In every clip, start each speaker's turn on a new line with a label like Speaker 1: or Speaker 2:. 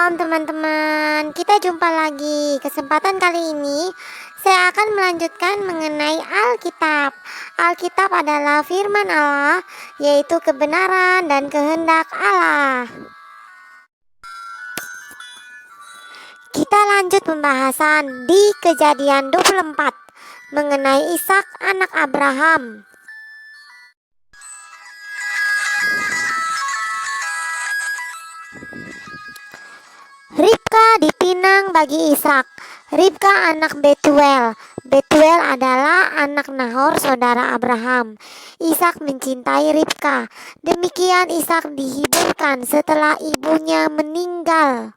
Speaker 1: Shalom teman-teman, kita jumpa lagi. Kesempatan kali ini saya akan melanjutkan mengenai Alkitab. Alkitab adalah firman Allah, yaitu kebenaran dan kehendak Allah. Kita lanjut pembahasan di Kejadian 24 mengenai Ishak anak Abraham. Ribka dipinang bagi Ishak. Ribka anak Betuel. Betuel adalah anak Nahor, saudara Abraham. Ishak mencintai Ribka. Demikian Ishak dihiburkan setelah ibunya meninggal.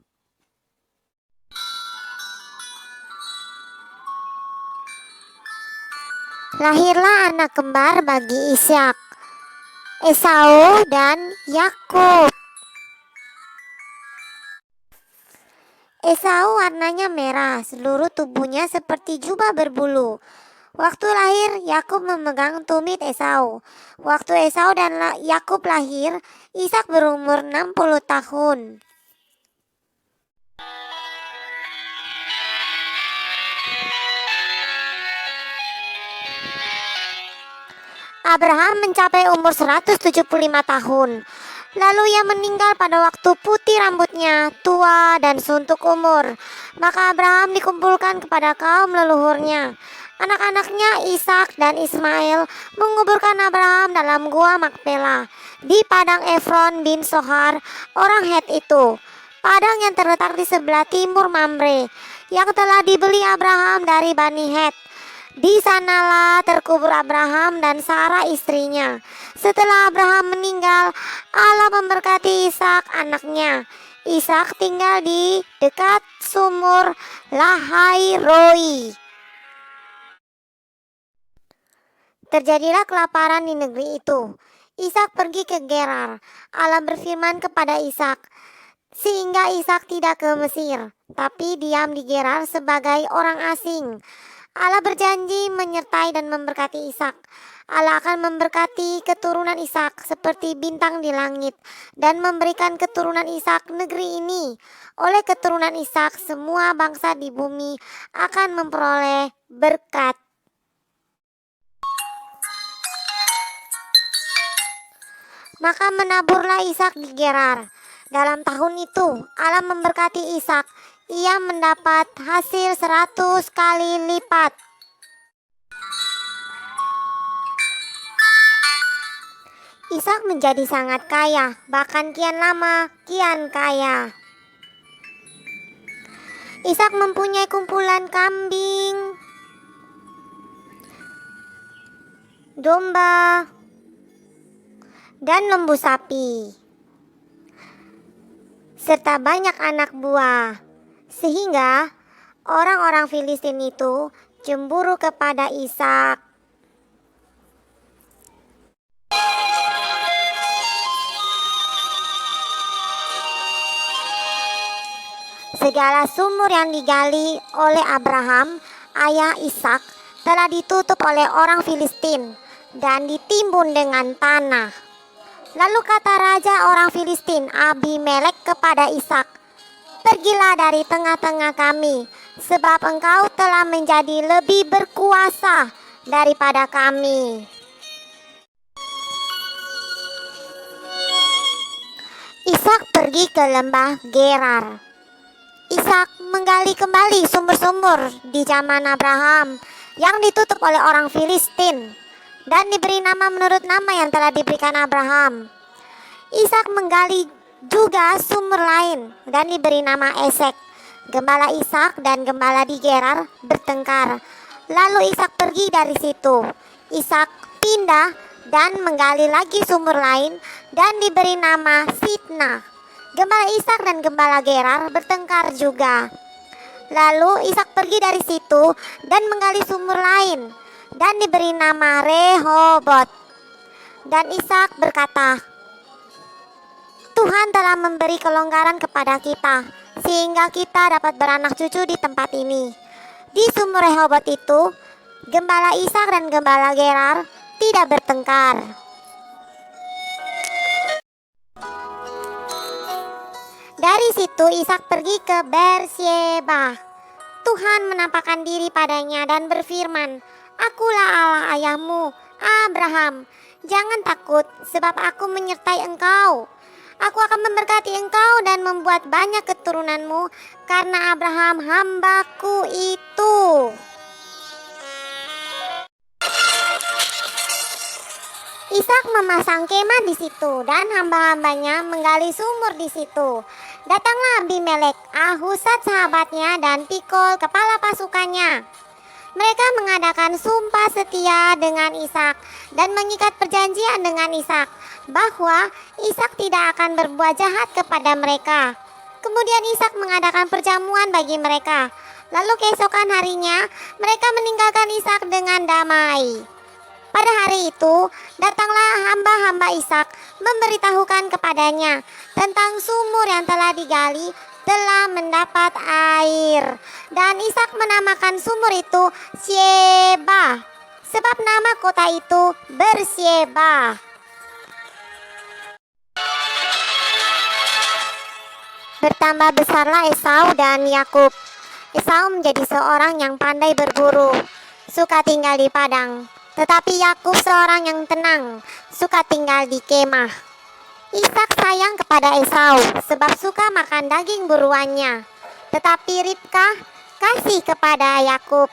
Speaker 1: Lahirlah anak kembar bagi Ishak, Esau dan Yakub. Esau warnanya merah, seluruh tubuhnya seperti jubah berbulu. Waktu lahir, Yakub memegang tumit Esau. Waktu Esau dan Yakub lahir, Ishak berumur 60 tahun. Abraham mencapai umur 175 tahun. Lalu ia meninggal pada waktu putih rambutnya, tua dan suntuk umur. Maka Abraham dikumpulkan kepada kaum leluhurnya. Anak-anaknya Ishak dan Ismail menguburkan Abraham dalam gua Makpela di padang Efron bin Sohar, orang Het itu. Padang yang terletak di sebelah timur Mamre, yang telah dibeli Abraham dari Bani Het. Di sanalah terkubur Abraham dan Sarah istrinya. Setelah Abraham meninggal, Allah memberkati Ishak anaknya. Ishak tinggal di dekat sumur Lahai Roi. Terjadilah kelaparan di negeri itu. Ishak pergi ke Gerar. Allah berfirman kepada Ishak, sehingga Ishak tidak ke Mesir, tapi diam di Gerar sebagai orang asing. Allah berjanji menyertai dan memberkati Ishak. Allah akan memberkati keturunan Ishak seperti bintang di langit dan memberikan keturunan Ishak negeri ini. Oleh keturunan Ishak, semua bangsa di bumi akan memperoleh berkat. Maka menaburlah Ishak di Gerar. Dalam tahun itu, Allah memberkati Ishak. Ia mendapat hasil 100 kali lipat. Ishak menjadi sangat kaya, bahkan kian lama kian kaya. Ishak mempunyai kumpulan kambing, domba, dan lembu sapi, serta banyak anak buah. Sehingga orang-orang Filistin itu cemburu kepada Ishak. Segala sumur yang digali oleh Abraham, ayah Ishak, telah ditutup oleh orang Filistin dan ditimbun dengan tanah. Lalu kata raja orang Filistin, Abimelek, kepada Ishak, pergilah dari tengah-tengah kami, sebab engkau telah menjadi lebih berkuasa daripada kami. Ishak pergi ke lembah Gerar. Ishak menggali kembali sumur-sumur di zaman Abraham yang ditutup oleh orang Filistin dan diberi nama menurut nama yang telah diberikan Abraham. Ishak menggali juga sumur lain dan diberi nama Esek. Gembala Ishak dan gembala di Gerar bertengkar. Lalu Ishak pergi dari situ. Ishak pindah dan menggali lagi sumur lain dan diberi nama Sitna. Gembala Ishak dan gembala Gerar bertengkar juga. Lalu Ishak pergi dari situ dan menggali sumur lain dan diberi nama Rehobot. Dan Ishak berkata, Tuhan telah memberi kelonggaran kepada kita, sehingga kita dapat beranak cucu di tempat ini. Di sumur Rehobot itu, gembala Ishak dan gembala Gerar tidak bertengkar. Dari situ Ishak pergi ke Beersheba. Tuhan menampakkan diri padanya dan berfirman, "Akulah Allah ayahmu, Abraham. Jangan takut, sebab aku menyertai engkau. Aku akan memberkati engkau dan membuat banyak keturunanmu karena Abraham hambaku itu." Ishak memasang kemah di situ dan hamba-hambanya menggali sumur di situ. Datanglah Abimelek, Ahuzat sahabatnya, dan Pikol kepala pasukannya. Mereka mengadakan sumpah setia dengan Ishak dan mengikat perjanjian dengan Ishak bahwa Ishak tidak akan berbuat jahat kepada mereka. Kemudian Ishak mengadakan perjamuan bagi mereka. Lalu keesokan harinya mereka meninggalkan Ishak dengan damai. Pada hari itu, datanglah hamba-hamba Ishak memberitahukan kepadanya tentang sumur yang telah digali telah mendapat air. Dan Ishak menamakan sumur itu Sheba, sebab nama kota itu Beersheba. Bertambah besarlah Esau dan Yakub. Esau menjadi seorang yang pandai berburu, suka tinggal di padang. Tetapi Yakub seorang yang tenang, suka tinggal di kemah. Ishak sayang kepada Esau sebab suka makan daging buruannya. Tetapi Ribka kasih kepada Yakub.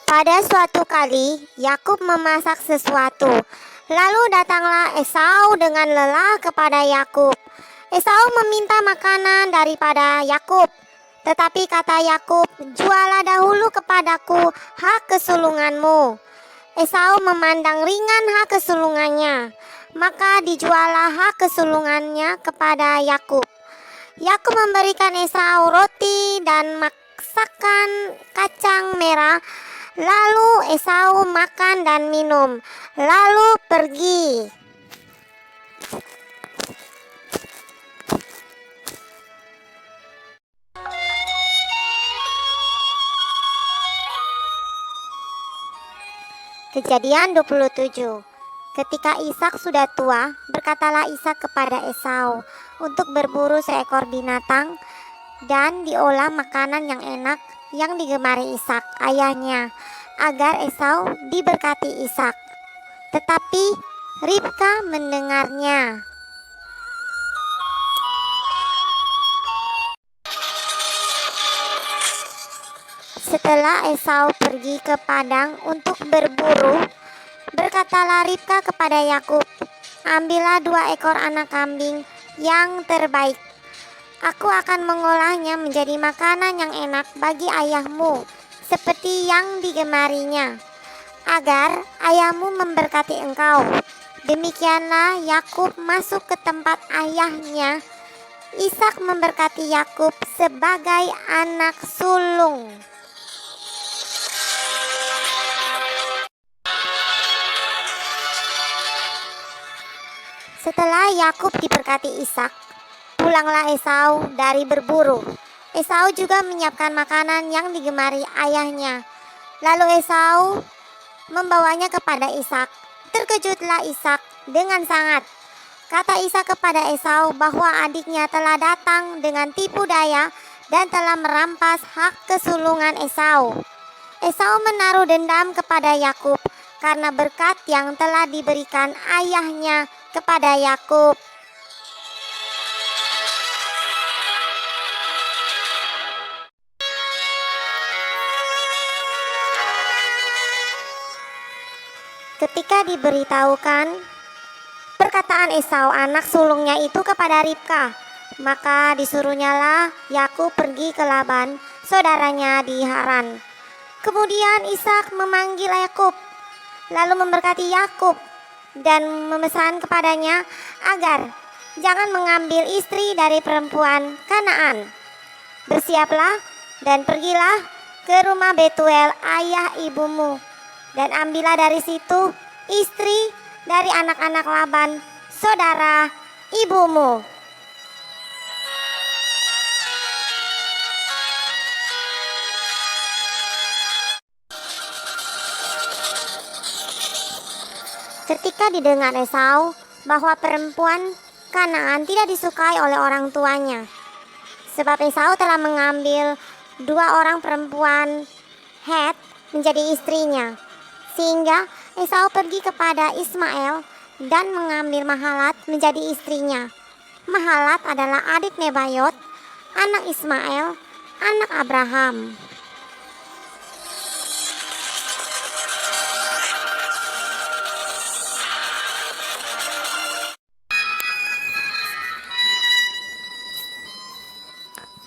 Speaker 1: Pada suatu kali, Yakub memasak sesuatu. Lalu datanglah Esau dengan lelah kepada Yakub. Esau meminta makanan daripada Yakub. Tetapi kata Yakub, "Jualah dahulu kepadaku hak kesulunganmu." Esau memandang ringan hak kesulungannya, maka dijualah hak kesulungannya kepada Yakub. Yakub memberikan Esau roti dan masakan kacang merah. Lalu Esau makan dan minum, lalu pergi. Kejadian 27. Ketika Ishak sudah tua, berkatalah Ishak kepada Esau untuk berburu seekor binatang dan diolah makanan yang enak yang digemari Ishak ayahnya, agar Esau diberkati Ishak. Tetapi Ribka mendengarnya. Setelah Esau pergi ke padang untuk berburu, berkatalah Ribka kepada Yakub, "Ambillah 2 ekor anak kambing yang terbaik. Aku akan mengolahnya menjadi makanan yang enak bagi ayahmu, seperti yang digemarinya, agar ayahmu memberkati engkau." Demikianlah Yakub masuk ke tempat ayahnya. Ishak memberkati Yakub sebagai anak sulung. Setelah Yakub diberkati Ishak, pulanglah Esau dari berburu. Esau juga menyiapkan makanan yang digemari ayahnya. Lalu Esau membawanya kepada Ishak. Terkejutlah Ishak dengan sangat. Kata Ishak kepada Esau bahwa adiknya telah datang dengan tipu daya dan telah merampas hak kesulungan Esau. Esau menaruh dendam kepada Yakub karena berkat yang telah diberikan ayahnya kepada Yakub. Ketika diberitahukan perkataan Esau anak sulungnya itu kepada Ribka, maka disuruhnyalah Yakub pergi ke Laban, saudaranya di Haran. Kemudian Ishak memanggil Yakub, lalu memberkati Yakub dan memesan kepadanya agar jangan mengambil istri dari perempuan Kanaan. "Bersiaplah dan pergilah ke rumah Betuel ayah ibumu, dan ambillah dari situ istri dari anak-anak Laban, saudara ibumu." Ketika didengar Esau bahwa perempuan Kanaan tidak disukai oleh orang tuanya, sebab Esau telah mengambil 2 orang perempuan Het menjadi istrinya, sehingga Esau pergi kepada Ismael dan mengambil Mahalat menjadi istrinya. Mahalat adalah adik Nebayot, anak Ismael, anak Abraham.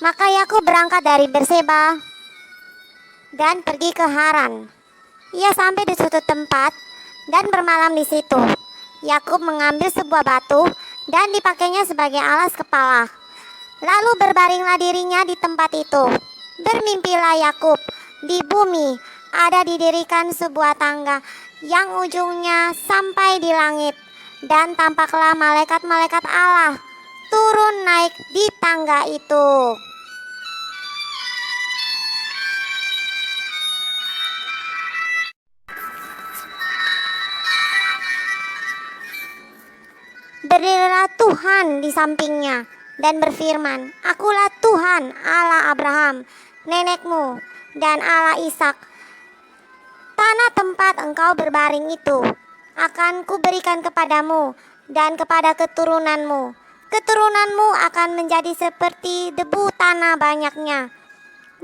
Speaker 1: Maka Yakub berangkat dari Berseba dan pergi ke Haran. Ia sampai di suatu tempat dan bermalam di situ. Yakub mengambil sebuah batu dan dipakainya sebagai alas kepala. Lalu berbaringlah dirinya di tempat itu. Bermimpilah Yakub, di bumi ada didirikan sebuah tangga yang ujungnya sampai di langit, dan tampaklah malaikat-malaikat Allah turun naik di tangga itu. Berdirilah Tuhan di sampingnya dan berfirman, "Akulah Tuhan Allah Abraham, nenekmu, dan Allah Ishak. Tanah tempat engkau berbaring itu akan kuberikan kepadamu dan kepada keturunanmu. Keturunanmu akan menjadi seperti debu tanah banyaknya,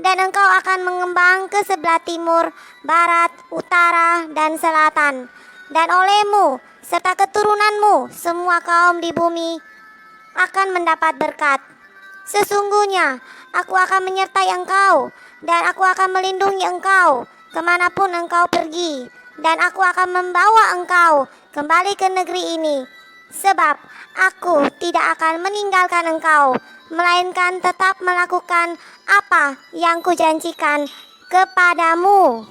Speaker 1: dan engkau akan mengembang ke sebelah timur, barat, utara, dan selatan. Dan olehmu serta keturunanmu semua kaum di bumi akan mendapat berkat. Sesungguhnya aku akan menyertai engkau, dan aku akan melindungi engkau kemanapun engkau pergi, dan aku akan membawa engkau kembali ke negeri ini, sebab aku tidak akan meninggalkan engkau, melainkan tetap melakukan apa yang kujanjikan kepadamu."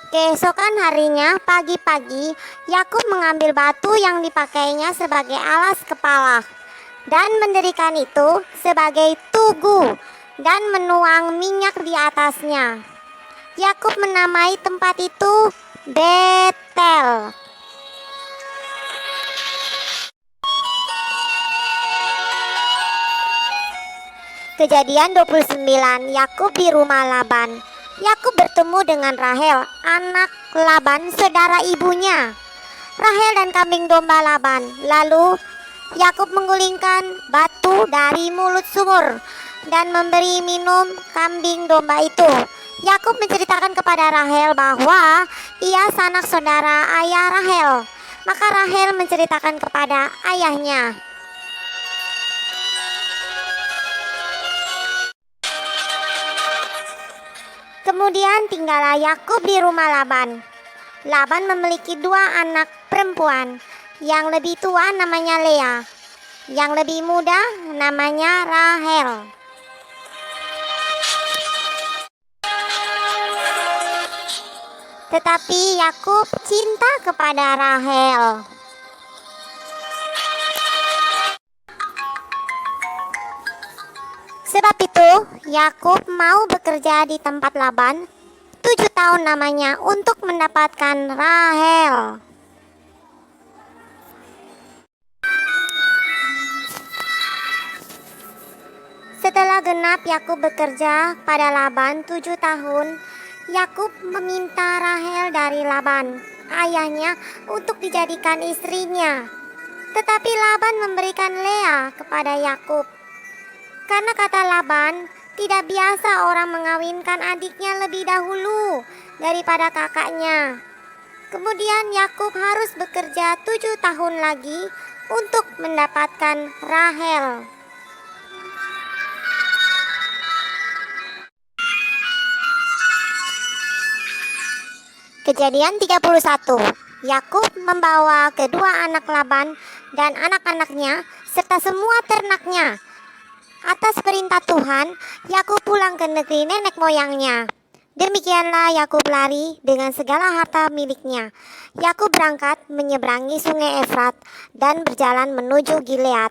Speaker 1: Keesokan harinya, pagi-pagi, Yakub mengambil batu yang dipakainya sebagai alas kepala dan mendirikan itu sebagai tugu dan menuang minyak di atasnya. Yakub menamai tempat itu Betel. Kejadian 29. Yakub di rumah Laban. Yakub bertemu dengan Rahel, anak Laban, saudara ibunya. Rahel dan kambing domba Laban. Lalu Yakub menggulingkan batu dari mulut sumur dan memberi minum kambing domba itu. Yakub menceritakan kepada Rahel bahwa ia sanak saudara ayah Rahel. Maka Rahel menceritakan kepada ayahnya. Kemudian tinggallah Yakub di rumah Laban. Laban memiliki 2 anak perempuan. Yang lebih tua namanya Lea, yang lebih muda namanya Rahel. Tetapi Yakub cinta kepada Rahel. Sebab itu Yakub mau bekerja di tempat Laban 7 tahun namanya untuk mendapatkan Rahel. Setelah genap Yakub bekerja pada Laban 7 tahun, Yakub meminta Rahel dari Laban, ayahnya, untuk dijadikan istrinya. Tetapi Laban memberikan Lea kepada Yakub. Karena kata Laban, tidak biasa orang mengawinkan adiknya lebih dahulu daripada kakaknya. Kemudian Yakub harus bekerja 7 tahun lagi untuk mendapatkan Rahel. Kejadian 31. Yakub membawa kedua anak Laban dan anak-anaknya serta semua ternaknya. Atas perintah Tuhan, Yakub pulang ke negeri nenek moyangnya. Demikianlah Yakub lari dengan segala harta miliknya. Yakub berangkat menyeberangi sungai Efrat dan berjalan menuju Gilead.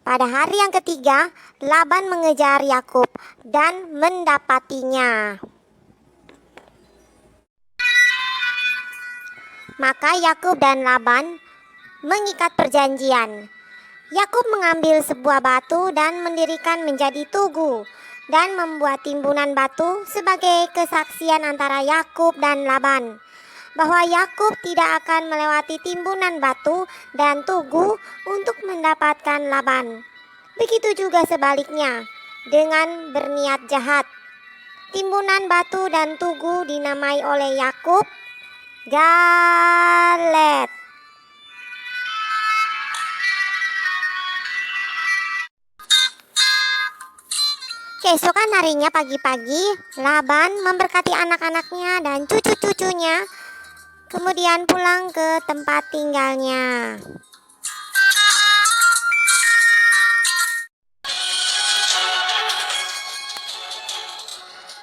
Speaker 1: Pada hari yang ketiga, Laban mengejar Yakub dan mendapatinya. Maka Yakub dan Laban mengikat perjanjian. Yakub mengambil sebuah batu dan mendirikan menjadi tugu dan membuat timbunan batu sebagai kesaksian antara Yakub dan Laban bahwa Yakub tidak akan melewati timbunan batu dan tugu untuk mendapatkan Laban. Begitu juga sebaliknya dengan berniat jahat. Timbunan batu dan tugu dinamai oleh Yakub Galet. Keesokan harinya pagi-pagi, Laban memberkati anak-anaknya dan cucu-cucunya, kemudian pulang ke tempat tinggalnya.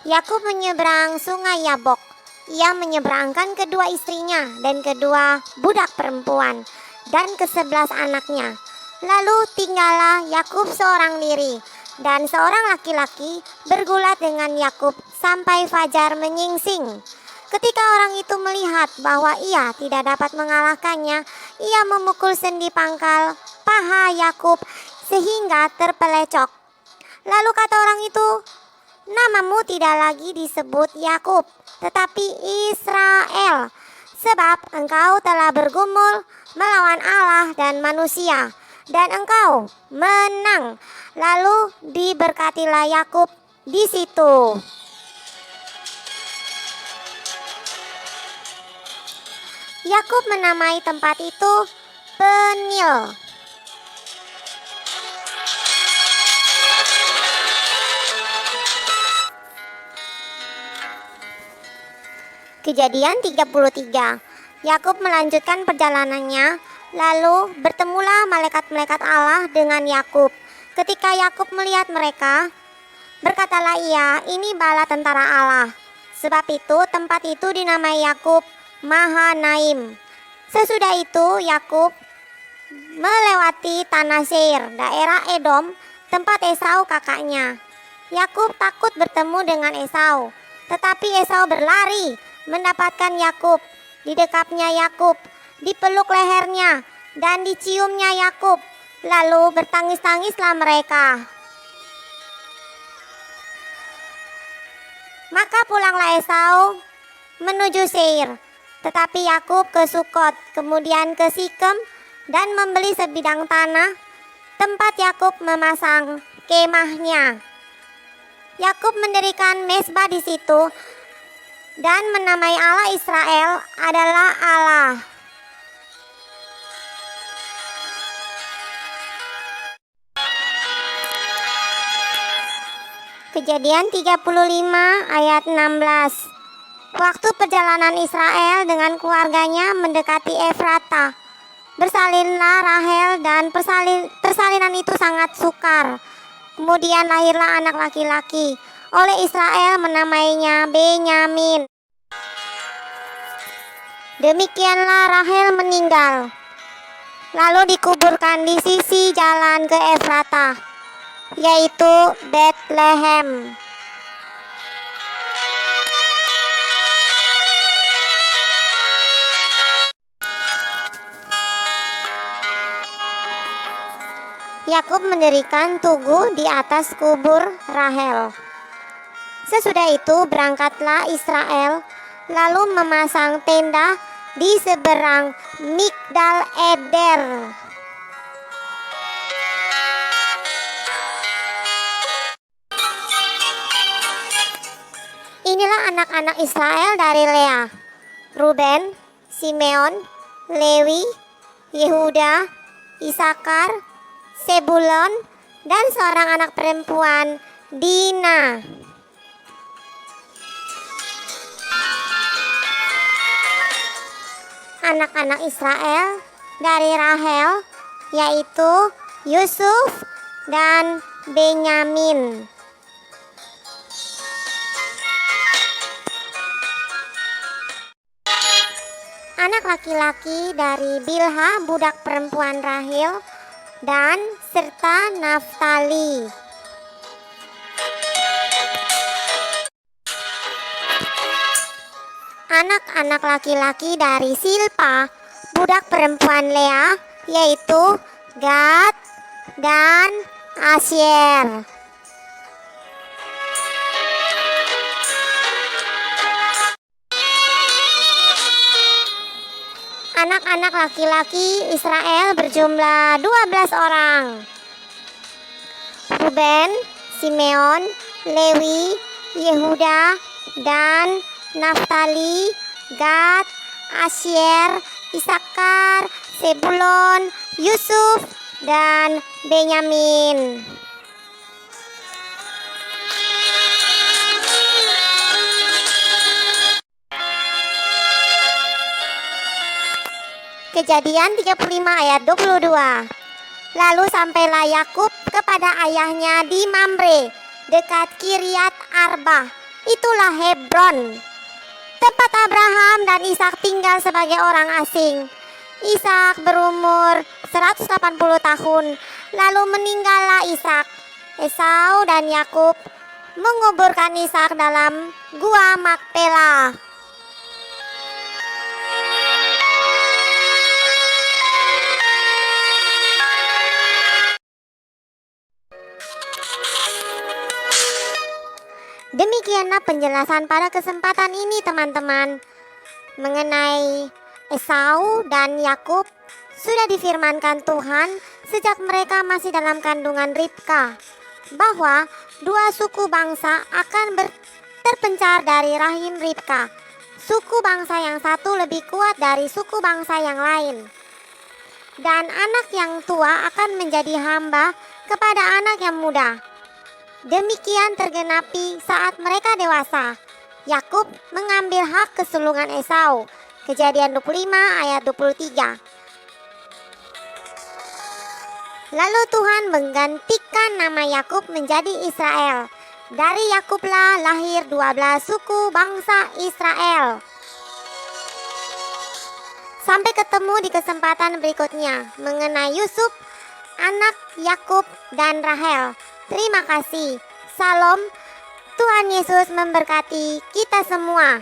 Speaker 1: Yakub menyeberang sungai Yabok. Ia menyeberangkan kedua istrinya dan kedua budak perempuan dan ke-11 anaknya. Lalu tinggallah Yakub seorang diri, dan seorang laki-laki bergulat dengan Yakub sampai fajar menyingsing. Ketika orang itu melihat bahwa ia tidak dapat mengalahkannya, ia memukul sendi pangkal paha Yakub sehingga terpelecok. Lalu kata orang itu, "Namamu tidak lagi disebut Yakub, tetapi Israel, sebab engkau telah bergumul melawan Allah dan manusia, dan engkau menang." Lalu diberkatilah Yakub di situ. Yakub menamai tempat itu Penil. Kejadian 33. Yakub melanjutkan perjalanannya, lalu bertemulah malaikat-malaikat Allah dengan Yakub. Ketika Yakub melihat mereka, berkatalah ia, "Ini bala tentara Allah." Sebab itu tempat itu dinamai Yakub Mahanaim. Sesudah itu Yakub melewati tanah Seir, daerah Edom, tempat Esau kakaknya. Yakub takut bertemu dengan Esau, tetapi Esau berlari mendapatkan Yakub. Didekapnya Yakub, dipeluk lehernya, dan diciumnya Yakub. Lalu bertangis-tangislah mereka. Maka pulanglah Esau menuju Seir, tetapi Yakub ke Sukot, kemudian ke Sikem, dan membeli sebidang tanah tempat Yakub memasang kemahnya. Yakub mendirikan mezbah di situ dan menamai Allah Israel adalah Allah. Kejadian 35 ayat 16. Waktu perjalanan Israel dengan keluarganya mendekati Efrata, bersalinlah Rahel dan persalinan itu sangat sukar. Kemudian lahirlah anak laki-laki. Oleh Israel menamainya Benyamin. Demikianlah Rahel meninggal, lalu dikuburkan di sisi jalan ke Efrata, yaitu Betlehem. Yakub mendirikan tugu di atas kubur Rahel. Sesudah itu berangkatlah Israel, lalu memasang tenda di seberang Migdal Eder. Inilah anak-anak Israel dari Lea: Ruben, Simeon, Lewi, Yehuda, Isakar, Sebulon, dan seorang anak perempuan, Dina. Anak-anak Israel dari Rahel, yaitu Yusuf dan Benyamin. anak laki-laki dari Bilha budak perempuan Rahil, dan serta Naftali. Anak-anak laki-laki dari Silpa budak perempuan Lea, yaitu Gad dan Asyer. Anak-anak laki-laki Israel berjumlah 12 orang. Ruben, Simeon, Lewi, Yehuda, dan Naftali, Gad, Asyer, Isakar, Sebulon, Yusuf, dan Benyamin. Kejadian 35 ayat 22. Lalu sampailah Yakub kepada ayahnya di Mamre, dekat Kiryat Arba, itulah Hebron, tempat Abraham dan Ishak tinggal sebagai orang asing. Ishak berumur 180 tahun, lalu meninggallah Ishak. Esau dan Yakub menguburkan Ishak dalam gua Makpela. Demikianlah penjelasan pada kesempatan ini, teman-teman, mengenai Esau dan Yakub. Sudah difirmankan Tuhan sejak mereka masih dalam kandungan Ribka, bahwa dua suku bangsa akan terpencar dari rahim Ribka. Suku bangsa yang satu lebih kuat dari suku bangsa yang lain, dan anak yang tua akan menjadi hamba kepada anak yang muda. Demikian tergenapi saat mereka dewasa. Yakub mengambil hak kesulungan Esau. Kejadian 25 ayat 23. Lalu Tuhan menggantikan nama Yakub menjadi Israel. Dari Yakublah lahir 12 suku bangsa Israel. Sampai ketemu di kesempatan berikutnya mengenai Yusuf, anak Yakub dan Rahel. Terima kasih. Salam. Tuhan Yesus memberkati kita semua.